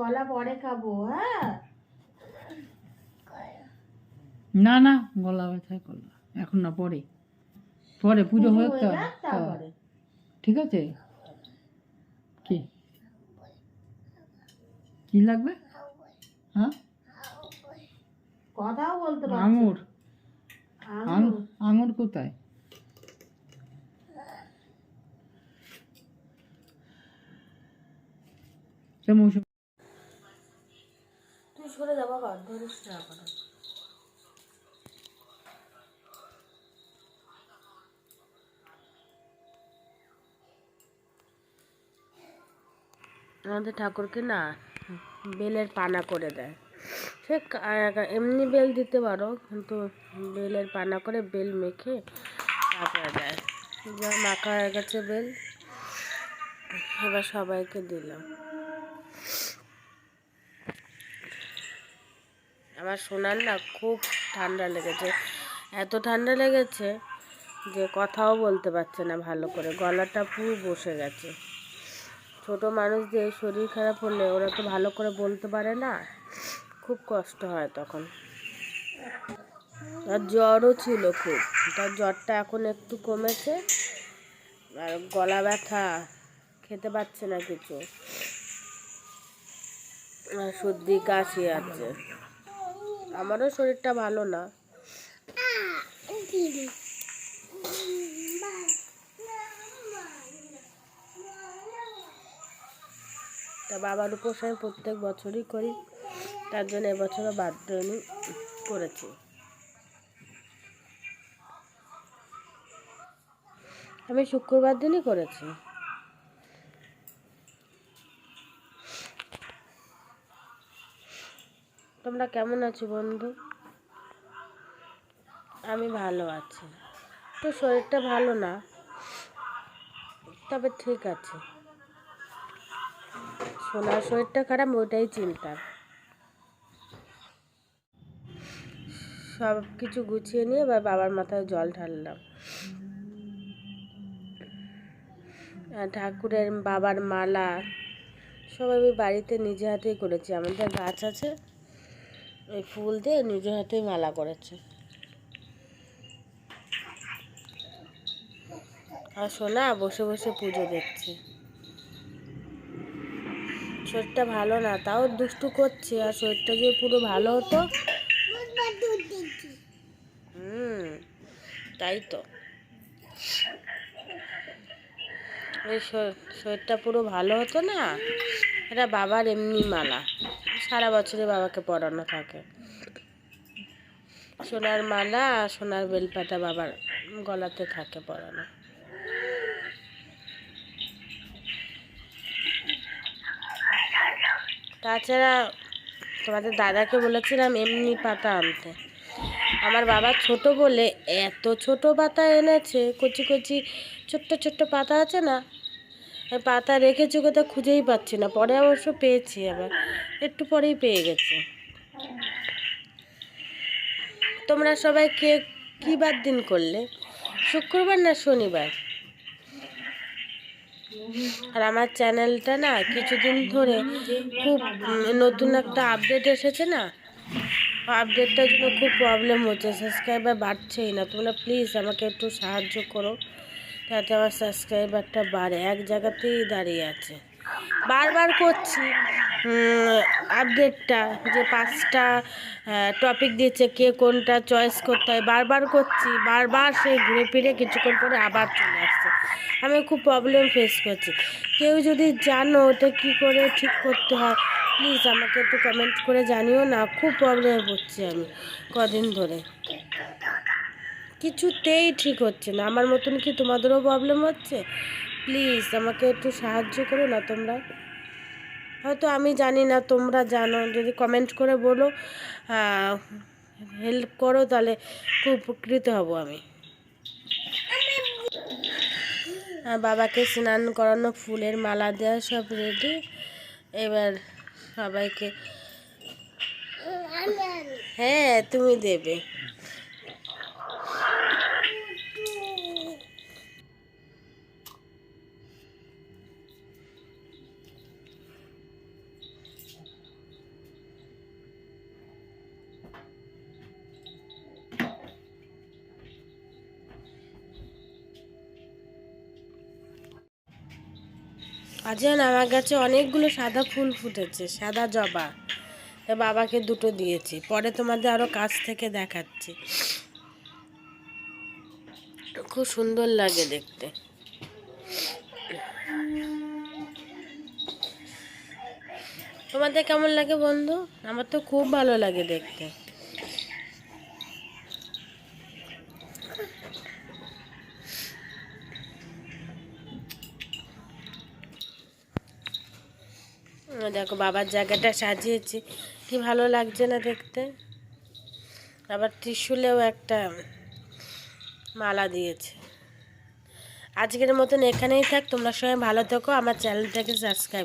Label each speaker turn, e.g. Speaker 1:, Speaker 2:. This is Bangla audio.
Speaker 1: কলা পরে খাবো। হ্যাঁ,
Speaker 2: না না, গলা ব্যথায় কলা এখন না, পরে পরে পুজো
Speaker 1: পুজো
Speaker 2: হোক
Speaker 1: হয়ে
Speaker 2: তো।
Speaker 1: যাক তারপরে।
Speaker 2: ঠিক আছে, কি কি লাগবে? হ্যাঁ,
Speaker 1: কথাও বলতে পারছি
Speaker 2: আঙুর।
Speaker 1: না। আঙুর
Speaker 2: আঙুর কোথায়? সে মৌসুমি।
Speaker 1: তুই সরে যাবো, বাবা ধরিস না এখন। আমাদের ঠাকুরকে না বেলের পানা করে দেয়। সে এমনি বেল দিতে পারো, কিন্তু বেলের পানা করে বেল মেখে তারপরে দেয়। যা মাখা হয়ে গেছে বেল, এবার সবাইকে দিলাম। আমার সোনার না খুব ঠান্ডা লেগেছে, এত ঠান্ডা লেগেছে যে কথাও বলতে পারছে না ভালো করে, গলাটা পুরো বসে গেছে। ছোট মানুষদের শরীর খারাপ হলে ওরা তো ভালো করে বলতে পারে না, খুব কষ্ট হয় তখন। আর জ্বরও ছিল খুব, তার জ্বরটা এখন একটু কমেছে। আর গলা ব্যথা, খেতে পাচ্ছে না কিছু, আর সর্দি কাশি আছে। আমারও শরীরটা ভালো না। তা বাবার উপোস আমি প্রত্যেক বছরই করি, তার জন্য এবছরও বার্ধনি করেছি। আমি শুক্রবার দিনই করেছি। তোমরা কেমন আছো বন্ধু? আমি ভালো আছি, তো শরীরটা ভালো না, তবে ঠিক আছে। সোনার শরীরটা খারাপ, ওইটাই চিন্তা। সব কিছু গুছিয়ে নিয়ে এবার বাবার মাথায় জল ঢাললাম। ঠাকুরের বাবার মালা সব আমি বাড়িতে নিজে হাতেই করেছি, আমাদের গাছ আছে, ওই ফুল দিয়ে নিজে হাতেই মালা করেছে। আর সোনা বসে বসে পুজো দেখছে। শরীরটা ভালো না, তাও দুষ্টু করছে। আর শরীরটা যদি পুরো ভালো হতো, তাই তো, এই শরীরটা পুরো ভালো হতো না। এটা বাবার এমনি মালা, সারা বছরে বাবাকে পরানো থাকে। সোনার মালা আর সোনার বেলপাতা বাবার গলাতে থাকে পরানো। তাছাড়া তোমাদের দাদাকে বলেছিলাম এমনি পাতা আনতে, আমার বাবা ছোট বলে এত ছোট পাতা এনেছে, কচি কচি ছোট্ট ছোট্ট পাতা আছে না, ওই পাতা রেখেছি কোথাও খুঁজেই পাচ্ছি না। পরে অবশ্য পেয়েছি, আবার একটু পরেই পেয়ে গেছে। তোমরা সবাই কী বার দিন করলে, শুক্রবার না শনিবার? আর আমার চ্যানেলটা না কিছুদিন ধরে খুব নতুন একটা আপডেট এসেছে না, আপডেটটার জন্য খুব প্রবলেম হচ্ছে, সাবস্ক্রাইবার বাড়ছেই না। তোমরা প্লিজ আমাকে একটু সাহায্য করো, যাতে আমার সাবস্ক্রাইবারটা বাড়ে। এক জায়গাতেই দাঁড়িয়ে আছে, বারবার করছি আপডেটটা, যে 5টা টপিক দিচ্ছে, কে কোনটা চয়েস করতে হয়, বারবার করছি, বারবার সেই ঘুরে ফিরে কিছুক্ষণ পরে আবার চলে আসছে। আমি খুব প্রবলেম ফেস করছি। কেউ যদি জানো ওটা কী করে ঠিক করতে হয়, প্লিজ আমাকে একটু কমেন্ট করে জানিও না। খুব প্রবলেমে পড়ছি আমি কদিন ধরে, কিছুতেই ঠিক হচ্ছে না। আমার মতন কি তোমাদেরও প্রবলেম হচ্ছে? প্লিজ আমাকে একটু সাহায্য করো না তোমরা। হয়তো আমি জানি না, তোমরা জানো, যদি কমেন্ট করে বলো, হেল্প করো, তাহলে খুব উপকৃত হব আমি। বাবাকে স্নান করানো, ফুলের মালা দেওয়া সব রেডি। এবার সবাইকে, হ্যাঁ তুমি দেবে। আজও না আমার কাছে অনেকগুলো সাদা ফুল ফুটেছে, সাদা জবা। তা বাবাকে দুটো দিয়েছি, পরে তোমাদের আরও কাছ থেকে দেখাচ্ছি। খুব সুন্দর লাগে দেখতে। তোমাদের কেমন লাগে বন্ধু? আমার তো খুব ভালো লাগে দেখতে। দেখো বাবার জায়গাটা সাজিয়েছি, কি ভালো লাগছে না দেখতে। আবার ত্রিশূলেও একটা মালা দিয়েছে। আজকের মতন এখানেই থাক, তোমরা সবাই ভালো থেকো, আমার চ্যানেলটাকে সাবস্ক্রাইব